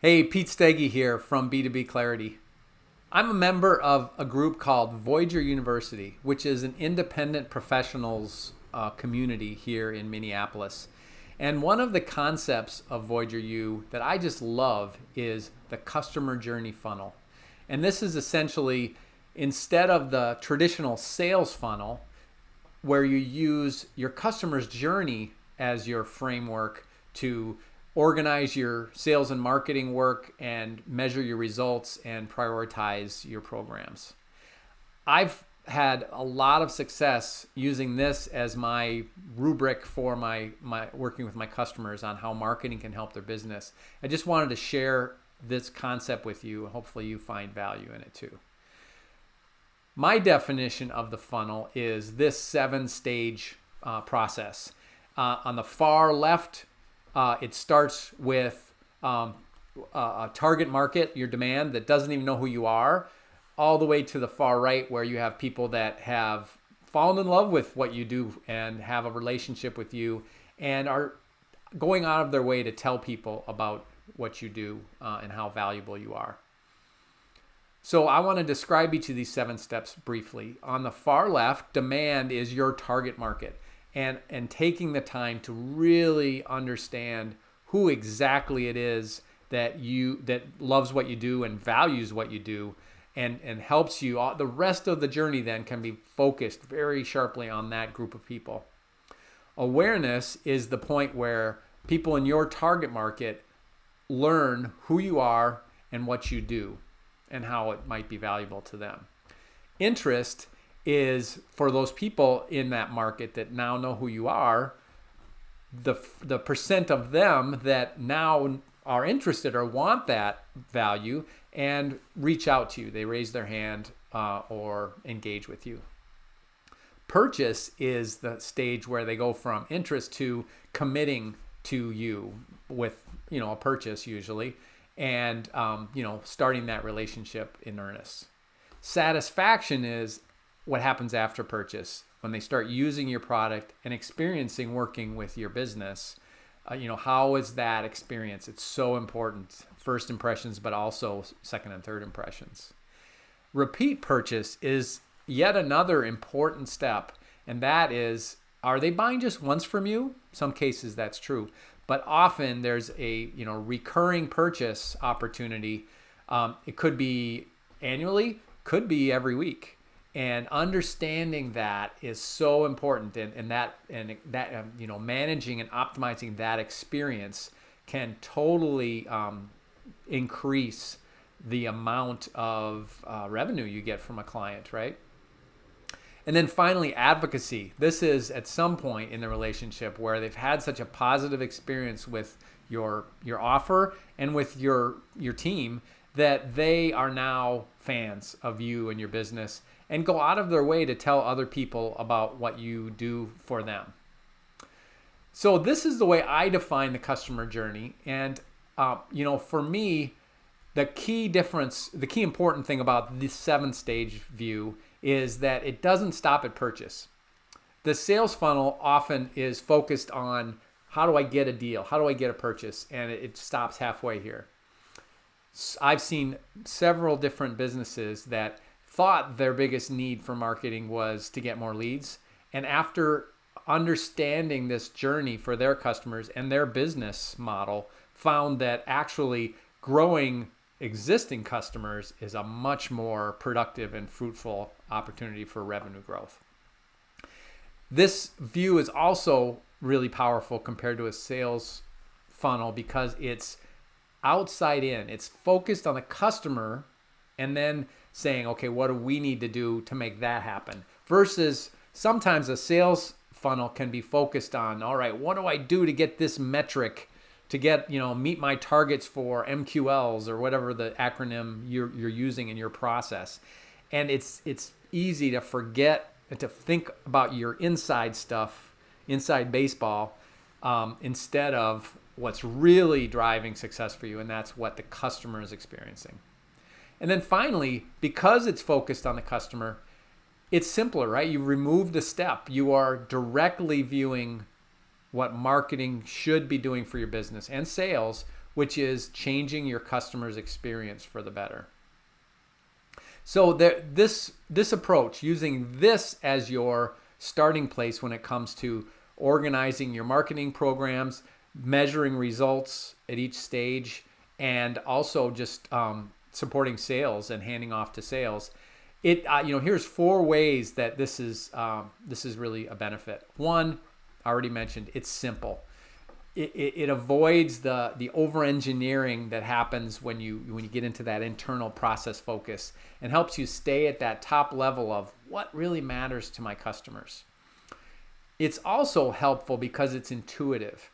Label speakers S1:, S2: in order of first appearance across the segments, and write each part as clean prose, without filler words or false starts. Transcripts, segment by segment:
S1: Hey, Pete Steggy here from B2B Clarity. I'm a member of a group called Voyager University, which is an independent professionals community here in Minneapolis. And one of the concepts of Voyager U that I just love is the customer journey funnel. And this is essentially, instead of the traditional sales funnel, where you use your customer's journey as your framework to organize your sales and marketing work and measure your results and prioritize your programs. I've had a lot of success using this as my rubric for my working with my customers on how marketing can help their business. I just wanted to share this concept with you. Hopefully you find value in it too. My definition of the funnel is this 7-stage process. On the far left, it starts with a target market, your demand that doesn't even know who you are, all the way to the far right where you have people that have fallen in love with what you do and have a relationship with you and are going out of their way to tell people about what you do and how valuable you are. So I want to describe each of these 7 steps briefly. On the far left, demand is your target market. And taking the time to really understand who exactly it is that loves what you do and values what you do and helps you. The rest of the journey then can be focused very sharply on that group of people. Awareness is the point where people in your target market learn who you are and what you do and how it might be valuable to them. Interest is for those people in that market that now know who you are, the percent of them that now are interested or want that value and reach out to you. They raise their hand or engage with you. Purchase is the stage where they go from interest to committing to you with a purchase usually, and starting that relationship in earnest. Satisfaction is what happens after purchase when they start using your product and experiencing working with your business. How is that experience? It's so important. First impressions, but also second and third impressions. Repeat purchase is yet another important step, and that is, are they buying just once from you? Some cases that's true, but often there's a recurring purchase opportunity. It could be annually, could be every week. And understanding that is so important, and that managing and optimizing that experience can totally increase the amount of revenue you get from a client, right? And then finally, advocacy. This is at some point in the relationship where they've had such a positive experience with your offer and with your team that they are now fans of you and your business and go out of their way to tell other people about what you do for them. So this is the way I define the customer journey. And, for me, the key important thing about this 7-stage view is that it doesn't stop at purchase. The sales funnel often is focused on how do I get a deal? How do I get a purchase? And it stops halfway here. I've seen several different businesses that thought their biggest need for marketing was to get more leads. And after understanding this journey for their customers and their business model, found that actually growing existing customers is a much more productive and fruitful opportunity for revenue growth. This view is also really powerful compared to a sales funnel because it's outside in. It's focused on the customer and then saying, okay, what do we need to do to make that happen? Versus sometimes a sales funnel can be focused on, all right, what do I do to get this metric to get, meet my targets for MQLs or whatever the acronym you're using in your process. And it's easy to forget to think about your inside stuff, inside baseball, instead of what's really driving success for you, and that's what the customer is experiencing. And then finally, because it's focused on the customer, it's simpler, right? You removed a step. You are directly viewing what marketing should be doing for your business and sales which is changing your customer's experience for the better. So this approach, using this as your starting place when it comes to organizing your marketing programs, measuring results at each stage, and also just supporting sales and handing off to sales. Here's 4 ways that this is really a benefit. One, I already mentioned, it's simple. It avoids the over-engineering that happens when you get into that internal process focus, and helps you stay at that top level of what really matters to my customers. It's also helpful because it's intuitive.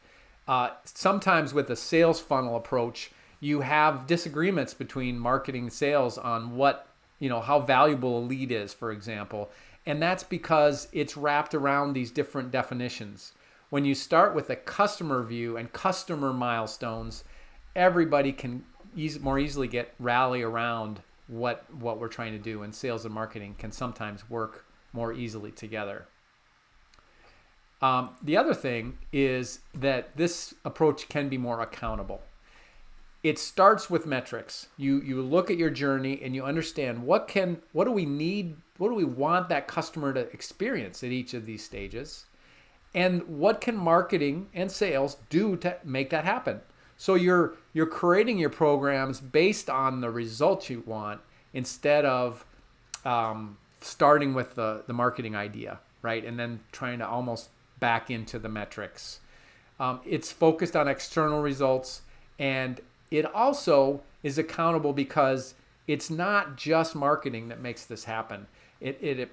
S1: Sometimes with a sales funnel approach, you have disagreements between marketing and sales on how valuable a lead is, for example. And that's because it's wrapped around these different definitions. When you start with a customer view and customer milestones, everybody can more easily rally around what we're trying to do, and sales and marketing can sometimes work more easily together. The other thing is that this approach can be more accountable. It starts with metrics. You look at your journey and you understand what do we need, what do we want that customer to experience at each of these stages, and what can marketing and sales do to make that happen. So you're creating your programs based on the results you want, instead of starting with the marketing idea, right? And then trying to almost back into the metrics. It's focused on external results, and it also is accountable because it's not just marketing that makes this happen. It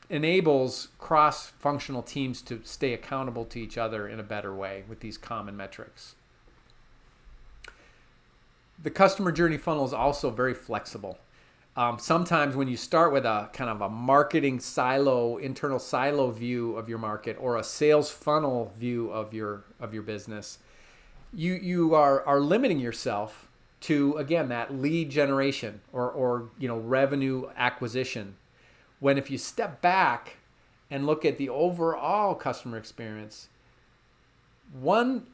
S1: enables cross-functional teams to stay accountable to each other in a better way with these common metrics. The customer journey funnel is also very flexible. Sometimes when you start with a kind of a marketing silo, internal silo view of your market, or a sales funnel view of your business, you are limiting yourself to, again, that lead generation or revenue acquisition. When if you step back and look at the overall customer experience, one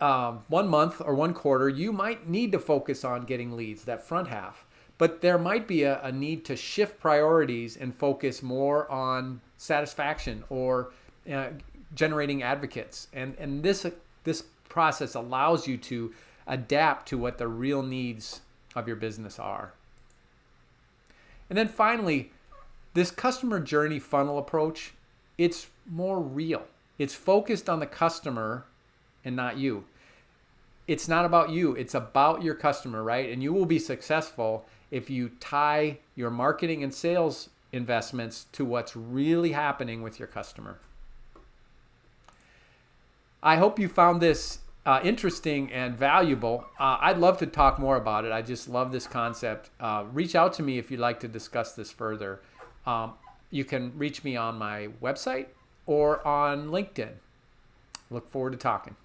S1: month or one quarter, you might need to focus on getting leads, that front half. But there might be a need to shift priorities and focus more on satisfaction or generating advocates. And this process allows you to adapt to what the real needs of your business are. And then finally, this customer journey funnel approach, it's more real. It's focused on the customer and not you. It's not about you, it's about your customer, right? And you will be successful if you tie your marketing and sales investments to what's really happening with your customer. I hope you found this interesting and valuable. I'd love to talk more about it. I just love this concept. Reach out to me if you'd like to discuss this further. You can reach me on my website or on LinkedIn. Look forward to talking.